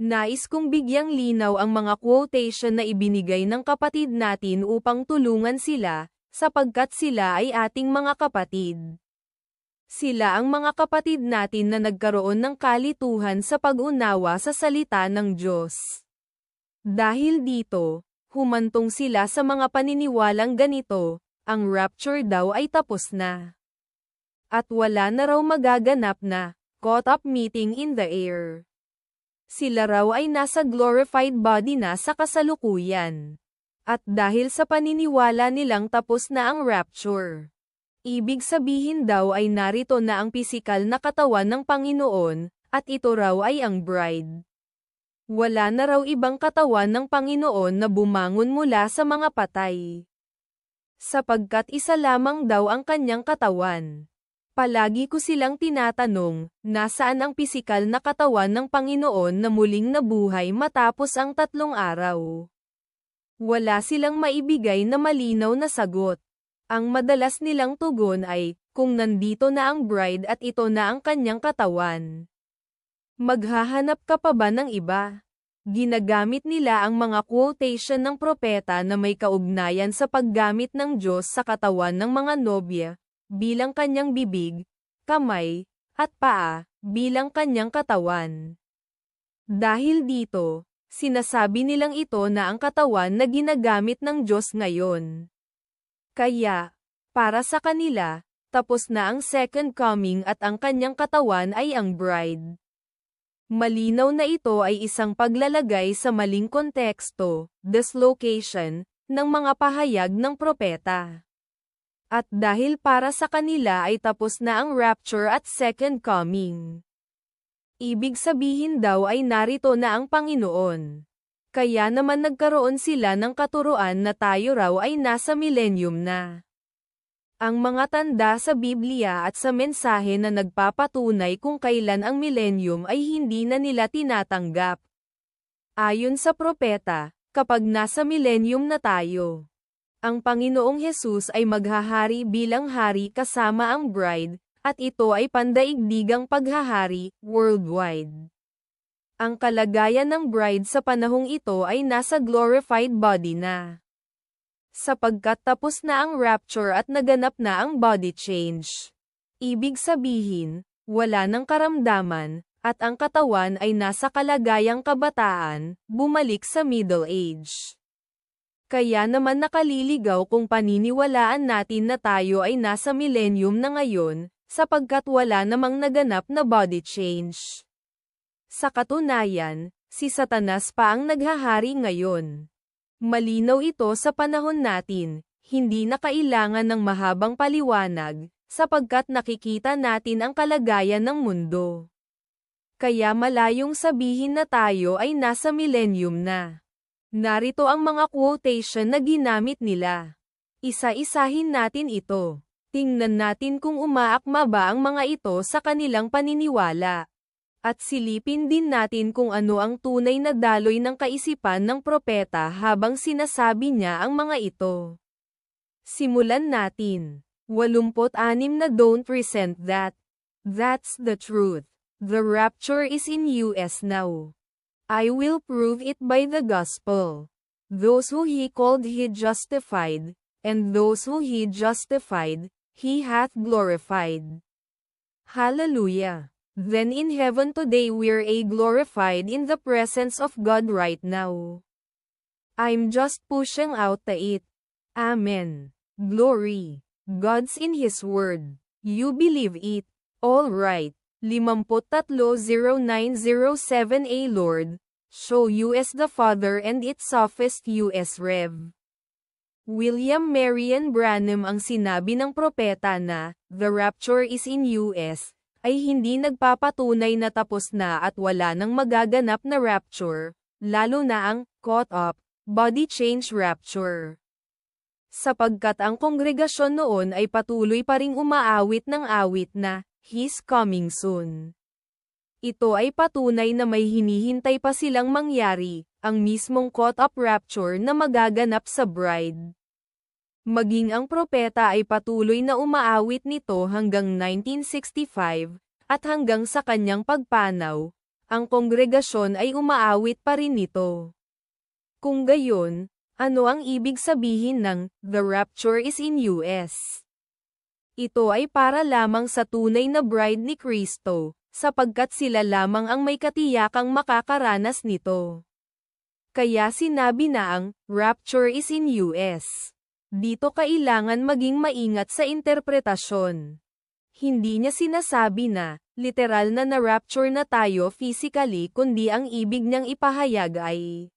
Nais kong bigyang linaw ang mga quotation na ibinigay ng kapatid natin upang tulungan sila, sapagkat sila ay ating mga kapatid. Sila ang mga kapatid natin na nagkaroon ng kalituhan sa pag-unawa sa salita ng Diyos. Dahil dito, humantong sila sa mga paniniwalang ganito, ang rapture daw ay tapos na. At wala na raw magaganap na caught up meeting in the air. Sila raw ay nasa glorified body na sa kasalukuyan. At dahil sa paniniwala nilang tapos na ang rapture, ibig sabihin daw ay narito na ang pisikal na katawan ng Panginoon, at ito raw ay ang bride. Wala na raw ibang katawan ng Panginoon na bumangon mula sa mga patay. Sapagkat isa lamang daw ang kanyang katawan. Palagi ko silang tinatanong, nasaan ang pisikal na katawan ng Panginoon na muling nabuhay matapos ang 3 araw? Wala silang maibigay na malinaw na sagot. Ang madalas nilang tugon ay, kung nandito na ang bride at ito na ang kanyang katawan. Maghahanap ka pa ba ng iba? Ginagamit nila ang mga quotation ng propeta na may kaugnayan sa paggamit ng Diyos sa katawan ng mga nobya, bilang kanyang bibig, kamay, at paa, bilang kanyang katawan. Dahil dito, sinasabi nilang ito na ang katawan na ginagamit ng Diyos ngayon. Kaya, para sa kanila, tapos na ang second coming at ang kanyang katawan ay ang bride. Malinaw na ito ay isang paglalagay sa maling konteksto, dislocation, ng mga pahayag ng propeta. At dahil para sa kanila ay tapos na ang rapture at second coming. Ibig sabihin daw ay narito na ang Panginoon. Kaya naman nagkaroon sila ng katuruan na tayo raw ay nasa millennium na. Ang mga tanda sa Biblia at sa mensahe na nagpapatunay kung kailan ang millennium ay hindi na nila tinatanggap. Ayon sa propeta, kapag nasa millennium na tayo, ang Panginoong Hesus ay maghahari bilang hari kasama ang bride, at ito ay pandaigdigang paghahari, worldwide. Ang kalagayan ng bride sa panahong ito ay nasa glorified body na. Sapagkat tapos na ang rapture at naganap na ang body change. Ibig sabihin, wala ng karamdaman, at ang katawan ay nasa kalagayang kabataan, bumalik sa middle age. Kaya naman nakaliligaw kung paniniwalaan natin na tayo ay nasa millennium na ngayon, sapagkat wala namang naganap na body change. Sa katunayan, si Satanas pa ang naghahari ngayon. Malinaw ito sa panahon natin, hindi na kailangan ng mahabang paliwanag, sapagkat nakikita natin ang kalagayan ng mundo. Kaya malayong sabihin na tayo ay nasa millennium na. Narito ang mga quotation na ginamit nila. Isa-isahin natin ito. Tingnan natin kung umaakma ba ang mga ito sa kanilang paniniwala. At silipin din natin kung ano ang tunay na daloy ng kaisipan ng propeta habang sinasabi niya ang mga ito. Simulan natin. 86 na don't resent that. That's the truth. The rapture is in US now. I will prove it by the gospel. Those who he called he justified, and those who he justified, he hath glorified. Hallelujah. Then in heaven today we're glorified in the presence of God right now. I'm just pushing out the it. Amen. Glory. God's in His word. You believe it. All right. 530907A Lord, show us the Father and its sophist US Rev. William Marion Branham ang sinabi ng propeta na, the rapture is in US, ay hindi nagpapatunay na tapos na at wala nang magaganap na rapture, lalo na ang, caught up, body change rapture. Sapagkat ang kongregasyon noon ay patuloy pa ring umaawit ng awit na, He's coming soon. Ito ay patunay na may hinihintay pa silang mangyari, ang mismong caught-up rapture na magaganap sa bride. Maging ang propeta ay patuloy na umaawit nito hanggang 1965, at hanggang sa kanyang pagpanaw, ang kongregasyon ay umaawit pa rin nito. Kung gayon, ano ang ibig sabihin ng "The Rapture is in US"? Ito ay para lamang sa tunay na bride ni Kristo, sapagkat sila lamang ang may katiyakang makakaranas nito. Kaya sinabi na ang "Rapture is in US". Dito kailangan maging maingat sa interpretasyon. Hindi niya sinasabi na, literal na na-rapture na tayo physically, kundi ang ibig niyang ipahayag ay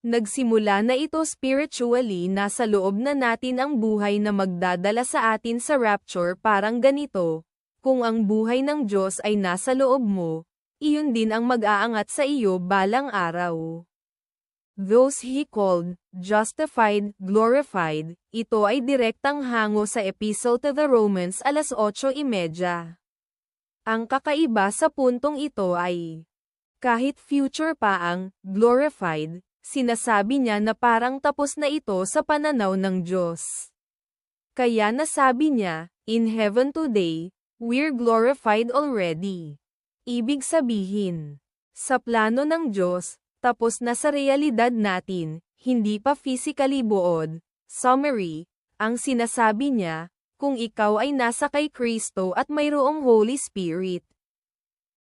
nagsimula na ito spiritually, nasa loob na natin ang buhay na magdadala sa atin sa rapture. Parang ganito, kung ang buhay ng Diyos ay nasa loob mo, iyon din ang mag-aangat sa iyo balang araw. Those He called, justified, glorified, ito ay direktang hango sa Epistle to the Romans 8:30. Ang kakaiba sa puntong ito ay, kahit future pa ang glorified, sinasabi niya na parang tapos na ito sa pananaw ng Diyos. Kaya nasabi niya, in heaven today, we're glorified already. Ibig sabihin, sa plano ng Diyos, tapos na sa realidad natin, hindi pa physically buod. Summary, ang sinasabi niya, kung ikaw ay nasa kay Kristo at mayroong Holy Spirit,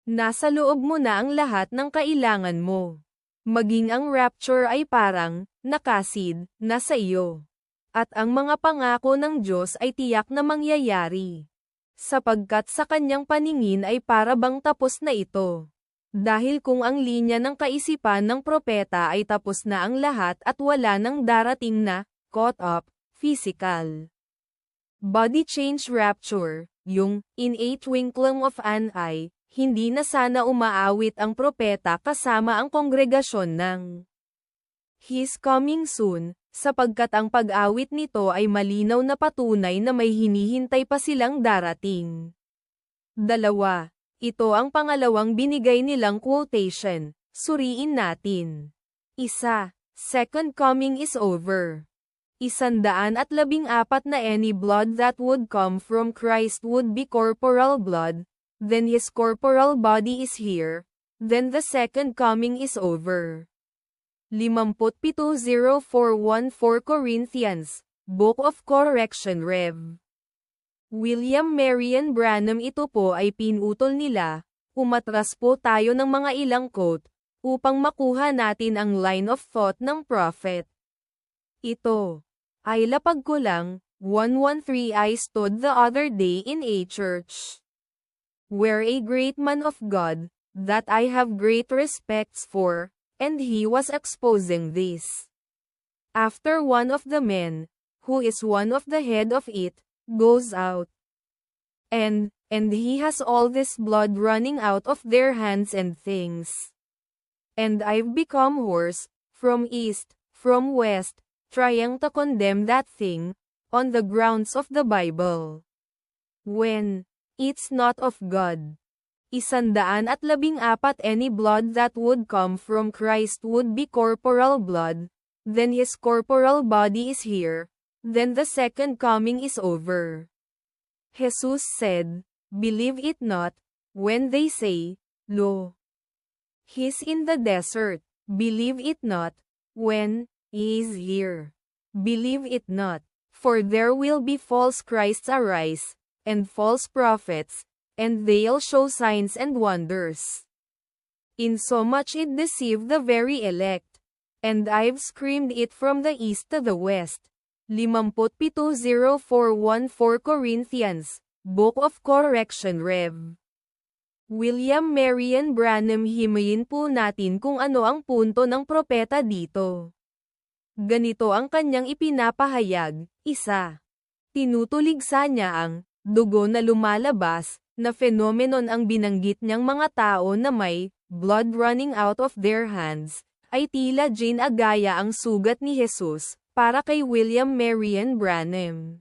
nasa loob mo na ang lahat ng kailangan mo. Maging ang rapture ay parang nakasid na sa iyo. At ang mga pangako ng Diyos ay tiyak na mangyayari. Sapagkat sa kanyang paningin ay para bang tapos na ito. Dahil kung ang linya ng kaisipan ng propeta ay tapos na ang lahat at wala nang darating na caught up, physical body change rapture, yung in a twinkling of an eye, hindi na sana umaawit ang propeta kasama ang kongregasyon ng He's coming soon, sapagkat ang pag-awit nito ay malinaw na patunay na may hinihintay pa silang darating. 2. Ito ang pangalawang binigay nilang quotation. Suriin natin. 1. Second coming is over. 114 na any blood that would come from Christ would be corporal blood. Then his corporal body is here, then the second coming is over. 57:0414 Corinthians, Book of Correction Rev. William Marion Branham. Ito po ay pinutol nila, umatras po tayo ng mga ilang quote, upang makuha natin ang line of thought ng prophet. Ito ay lapag ko lang. 113 I stood the other day in a church where a great man of God, that I have great respects for, and he was exposing this. After one of the men, who is one of the head of it, goes out, and he has all this blood running out of their hands and things. And I've become hoarse, from east, from west, trying to condemn that thing, on the grounds of the Bible. When it's not of God. 114 Any blood that would come from Christ would be corporal blood, then his corporal body is here, then the second coming is over. Jesus said, believe it not, when they say, lo, he's in the desert. Believe it not, when he is here. Believe it not, for there will be false Christs arise, and false prophets, and they'll show signs and wonders. Insomuch it deceived the very elect. And I've screamed it from the east to the west. 57:0414 Corinthians, Book of Correction Rev. William Marion Branham. Himayin po natin kung ano ang punto ng propeta dito. Ganito ang kanyang ipinapahayag. 1. Tinutuligsa niya ang dugo na lumalabas, na phenomenon. Ang binanggit niyang mga tao na may blood running out of their hands, ay tila ginagaya ang sugat ni Jesus, para kay William Marion Branham.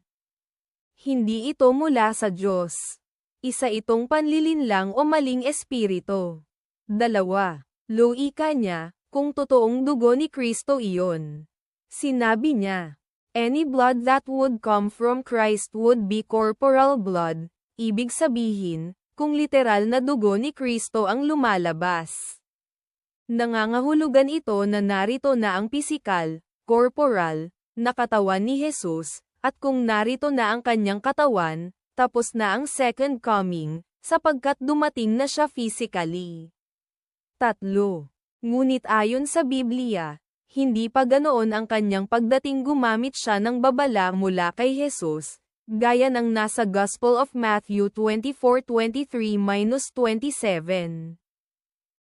Hindi ito mula sa Diyos. Isa itong panlilinlang o maling espiritu. 2. Loika niya, kung totoong dugo ni Kristo iyon. Sinabi niya, any blood that would come from Christ would be corporal blood, ibig sabihin, kung literal na dugo ni Kristo ang lumalabas. Nangangahulugan ito na narito na ang pisikal, corporal, na katawan ni Jesus, at kung narito na ang kanyang katawan, tapos na ang second coming, sapagkat dumating na siya physically. 3. Ngunit ayon sa Biblia, hindi pa ganoon ang kanyang pagdating, gumamit siya ng babala mula kay Jesus, gaya ng nasa Gospel of Matthew 24:23-27.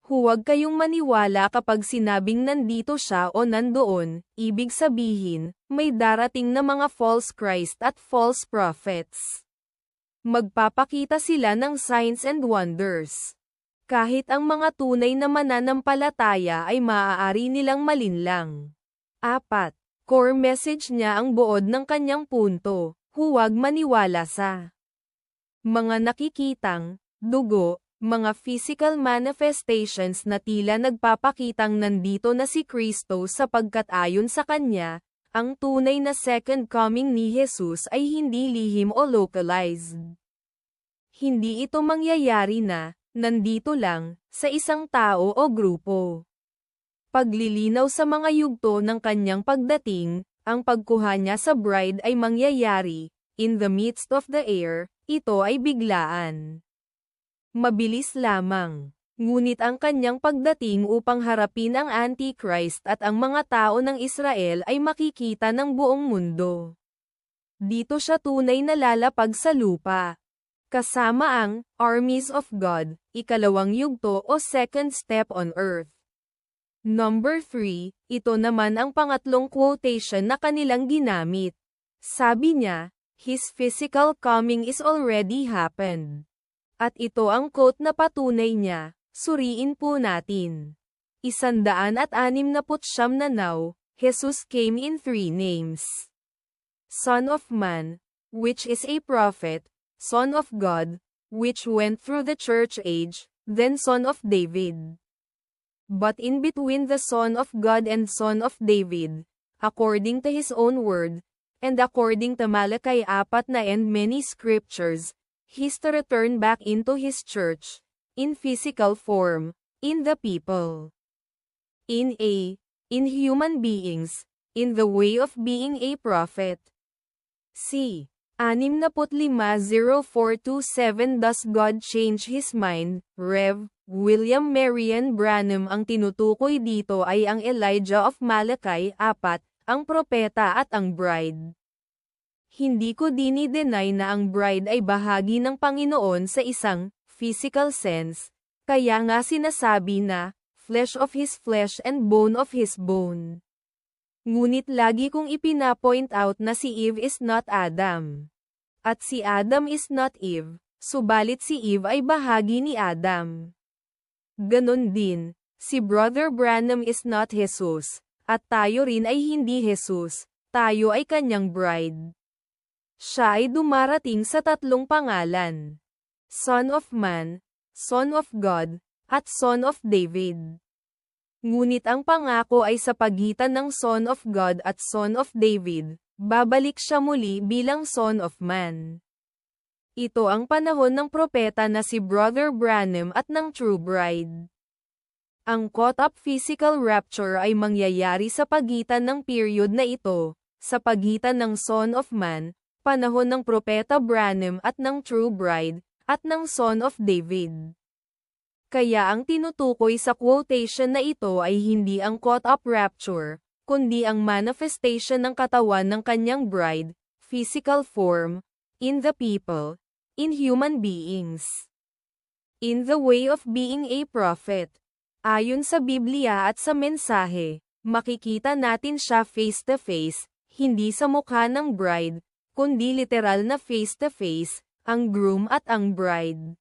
Huwag kayong maniwala kapag sinabing nandito siya o nandoon, ibig sabihin, may darating na mga false Christ at false prophets. Magpapakita sila ng signs and wonders. Kahit ang mga tunay na mananampalataya ay maaari nilang malinlang. 4. Core message niya ang buod ng kanyang punto, huwag maniwala sa mga nakikitang dugo, mga physical manifestations na tila nagpapakitang nandito na si Kristo, sapagkat ayon sa kanya, ang tunay na second coming ni Jesus ay hindi lihim o localized. Hindi ito mangyayari na, nandito lang, sa isang tao o grupo. Paglilinaw sa mga yugto ng kanyang pagdating, ang pagkuha niya sa bride ay mangyayari, in the midst of the air, ito ay biglaan. Mabilis lamang. Ngunit ang kanyang pagdating upang harapin ang Antichrist at ang mga tao ng Israel ay makikita ng buong mundo. Dito siya tunay na lalapag sa lupa. Kasama ang armies of God, ikalawang yugto o second step on earth. Number 3, ito naman ang pangatlong quotation na kanilang ginamit. Sabi niya, His physical coming is already happened. At ito ang quote na patunay niya, suriin po natin. 169 na now, Jesus came in 3 names. Son of Man, which is a prophet, Son of God, which went through the church age, then Son of David. But in between the Son of God and Son of David, according to his own word, and according to Malachi 4 and many scriptures, He's to return back into His church, in physical form, in the people. In human beings, in the way of being a prophet. C. 650427 Does God change His mind? Rev. William Marion Branham. Ang tinutukoy dito ay ang Elijah of Malachi 4, ang propeta at ang bride. Hindi ko dini-deny na ang bride ay bahagi ng Panginoon sa isang physical sense, kaya nga sinasabi na, flesh of His flesh and bone of His bone. Ngunit lagi kong ipinapoint out na si Eve is not Adam. At si Adam is not Eve, subalit si Eve ay bahagi ni Adam. Ganon din, si Brother Branham is not Jesus, at tayo rin ay hindi Jesus, tayo ay kanyang bride. Siya ay dumarating sa 3 pangalan. Son of Man, Son of God, at Son of David. Ngunit ang pangako ay sa pagitan ng Son of God at Son of David, babalik siya muli bilang Son of Man. Ito ang panahon ng propeta na si Brother Branham at ng True Bride. Ang caught-up physical rapture ay mangyayari sa pagitan ng period na ito, sa pagitan ng Son of Man, panahon ng Propeta Branham at ng True Bride, at ng Son of David. Kaya ang tinutukoy sa quotation na ito ay hindi ang caught-up rapture, kundi ang manifestation ng katawan ng kanyang bride, physical form, in the people, in human beings. In the way of being a prophet. Ayon sa Biblia at sa mensahe, makikita natin siya face-to-face, hindi sa mukha ng bride, kundi literal na face-to-face, ang groom at ang bride.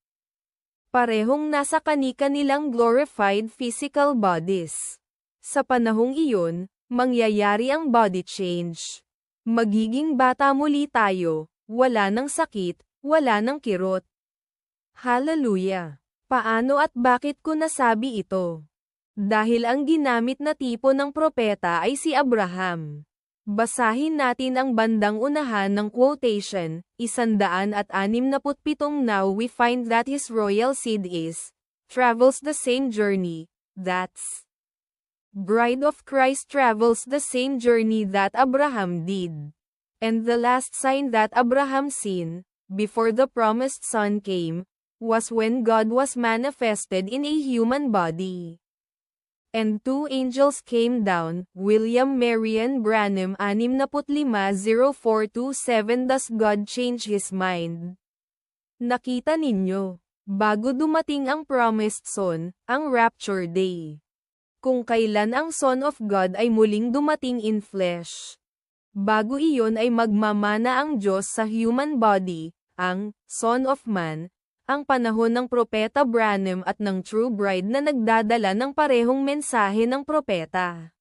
Parehong nasa kani-kanilang glorified physical bodies. Sa panahong iyon, mangyayari ang body change. Magiging bata muli tayo, wala ng sakit, wala ng kirot. Hallelujah! Paano at bakit ko nasabi ito? Dahil ang ginamit na tipo ng propeta ay si Abraham. Basahin natin ang bandang unahan ng quotation, 167. Now we find that his royal seed travels the same journey, that's bride of Christ travels the same journey that Abraham did. And the last sign that Abraham seen, before the promised son came, was when God was manifested in a human body. And two angels came down, William Marion Branham 650427. Does God change His mind? Nakita ninyo, bago dumating ang promised son, ang rapture day. Kung kailan ang Son of God ay muling dumating in flesh. Bago iyon ay magmamana ang Diyos sa human body, ang Son of Man, ang panahon ng Propeta Branham at ng True Bride na nagdadala ng parehong mensahe ng propeta.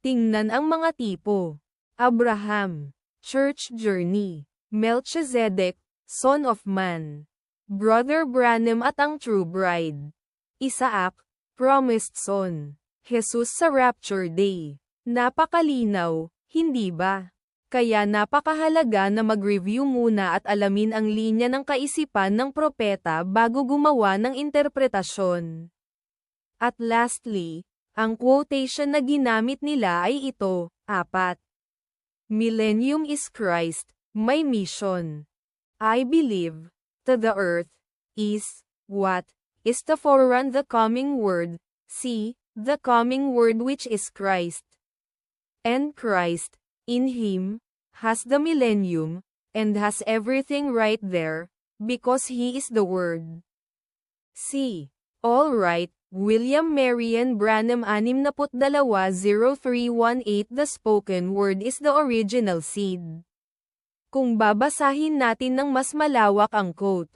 Tingnan ang mga tipo. Abraham, Church Journey. Melchizedek, Son of Man. Brother Branham at ang True Bride. Isaac, Promised Son. Jesus sa Rapture Day. Napakalinaw, hindi ba? Kaya napakahalaga na mag-review muna at alamin ang linya ng kaisipan ng propeta bago gumawa ng interpretasyon. At lastly, ang quotation na ginamit nila ay ito, 4. Millennium is Christ, my mission. I believe, to the earth, is, what, is to forerun the coming word, see, the coming word which is Christ. And Christ, in Him, has the millennium, and has everything right there, because He is the Word. C. All right, William Marion Branham 620318. The spoken word is the original seed. Kung babasahin natin ng mas malawak ang quote,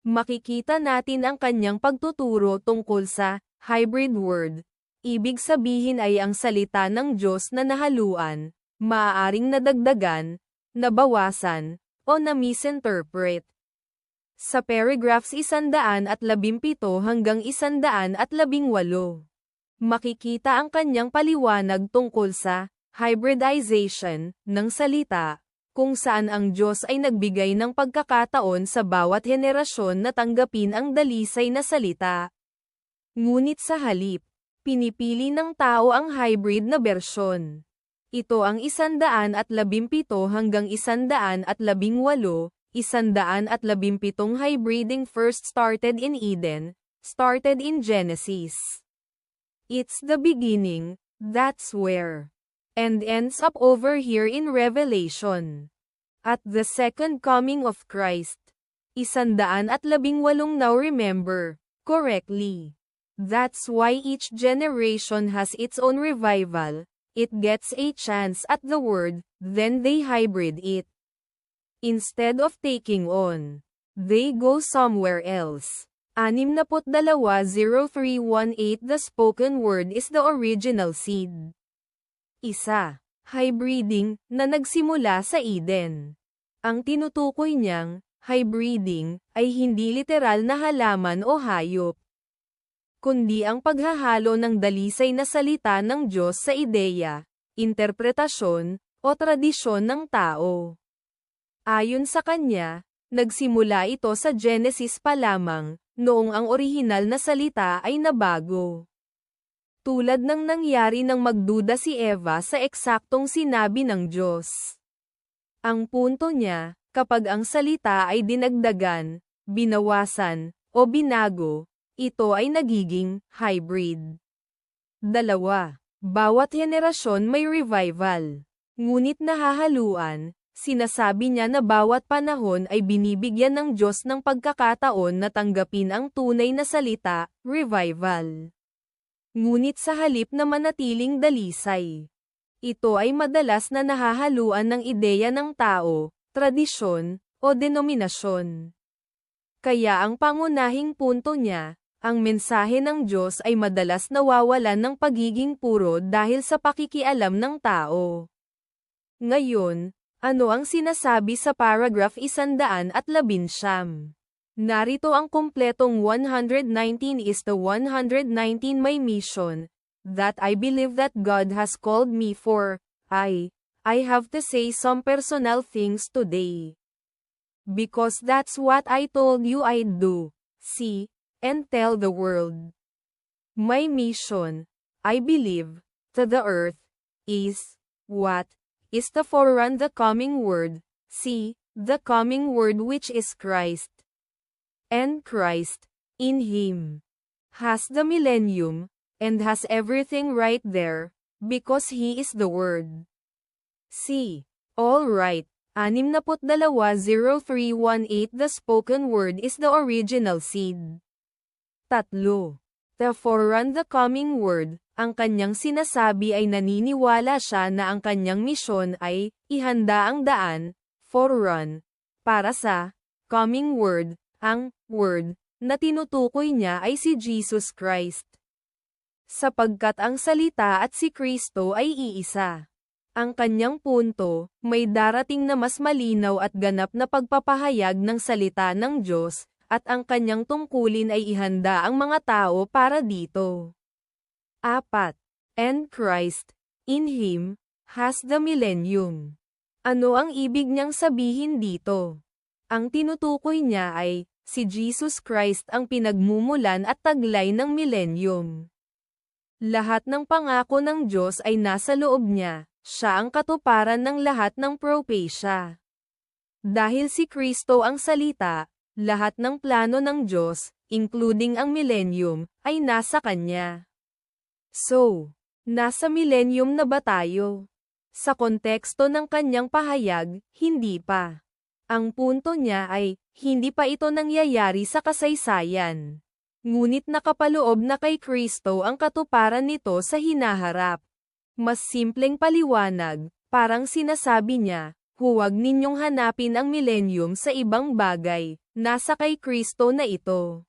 makikita natin ang kanyang pagtuturo tungkol sa hybrid word. Ibig sabihin ay ang salita ng Diyos na nahaluan, maaaring nadagdagan, nabawasan, o na-misinterpret. Sa paragraphs 117 hanggang 118, makikita ang kanyang paliwanag tungkol sa hybridization ng salita, kung saan ang Diyos ay nagbigay ng pagkakataon sa bawat henerasyon na tanggapin ang dalisay na salita. Ngunit sa halip, pinipili ng tao ang hybrid na bersyon. Ito ang 117 hanggang 118, 117 hybriding first started in Eden, started in Genesis. It's the beginning, that's where. And ends up over here in Revelation. At the second coming of Christ. 118. Now remember, correctly. That's why each generation has its own revival. It gets a chance at the word, then they hybrid it. Instead of taking on, they go somewhere else. 620318. The spoken word is the original seed. Isa, hybriding, na nagsimula sa Eden. Ang tinutukoy niyang hybriding ay hindi literal na halaman o hayop, kundi ang paghahalo ng dalisay na salita ng Diyos sa ideya, interpretasyon, o tradisyon ng tao. Ayon sa kanya, nagsimula ito sa Genesis pa lamang, noong ang orihinal na salita ay nabago. Tulad ng nangyari nang magduda si Eva sa eksaktong sinabi ng Diyos. Ang punto niya, kapag ang salita ay dinagdagan, binawasan, o binago, ito ay nagiging hybrid. 2. Bawat henerasyon may revival. Ngunit nahahaluan, sinasabi niya na bawat panahon ay binibigyan ng Diyos ng pagkakataon na tanggapin ang tunay na salita, revival. Ngunit sa halip na manatiling dalisay, ito ay madalas na nahahaluan ng ideya ng tao, tradisyon, o denominasyon. Kaya ang pangunahing punto niya, ang mensahe ng Diyos ay madalas nawawalan ng pagiging puro dahil sa pakikialam ng tao. Ngayon, ano ang sinasabi sa paragraph 119? Narito ang kumpletong 119 is the 119 my mission, that I believe that God has called me for. I I have to say some personal things today. Because that's what I told you I'd do. See, and tell the world. My mission, I believe, to the earth, is, what? Is to forerun the coming word, see, the coming word which is Christ. And Christ, in Him, has the millennium, and has everything right there, because He is the Word. See, alright, 6220318 The spoken word is the original seed. 3. To forerun the coming word, ang kanyang sinasabi ay naniniwala siya na ang kanyang misyon ay, ihanda ang daan, forerun, para sa, coming word, ang, word, na tinutukoy niya ay si Jesus Christ. Sapagkat ang salita at si Kristo ay iisa. Ang kanyang punto, may darating na mas malinaw at ganap na pagpapahayag ng salita ng Diyos, at ang kanyang tungkulin ay ihanda ang mga tao para dito. 4. And Christ, in Him, has the millennium. Ano ang ibig niyang sabihin dito? Ang tinutukoy niya ay, si Jesus Christ ang pinagmumulan at taglay ng millennium. Lahat ng pangako ng Diyos ay nasa loob niya, siya ang katuparan ng lahat ng propesya. Dahil si Kristo ang salita, lahat ng plano ng Diyos, including ang millennium, ay nasa Kanya. So, nasa millennium na ba tayo? Sa konteksto ng kanyang pahayag, hindi pa. Ang punto niya ay, hindi pa ito nangyayari sa kasaysayan. Ngunit nakapaloob na kay Kristo ang katuparan nito sa hinaharap. Mas simpleng paliwanag, parang sinasabi niya, huwag ninyong hanapin ang millennium sa ibang bagay, nasa kay Kristo na ito.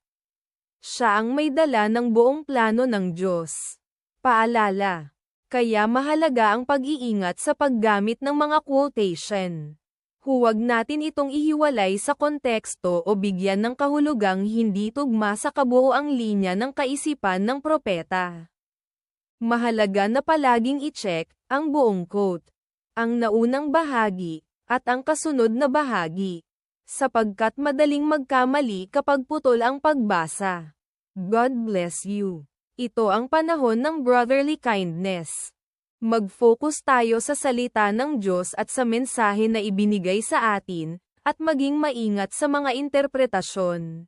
Siya ang may dala ng buong plano ng Diyos. Paalala. Kaya mahalaga ang pag-iingat sa paggamit ng mga quotation. Huwag natin itong ihiwalay sa konteksto o bigyan ng kahulugang hindi tugma sa kabuoang linya ng kaisipan ng propeta. Mahalaga na palaging i-check ang buong quote, ang naunang bahagi, at ang kasunod na bahagi, sapagkat madaling magkamali kapag putol ang pagbasa. God bless you. Ito ang panahon ng brotherly kindness. Mag-focus tayo sa salita ng Diyos at sa mensahe na ibinigay sa atin, at maging maingat sa mga interpretasyon.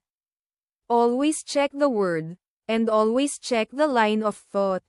Always check the word, and always check the line of thought.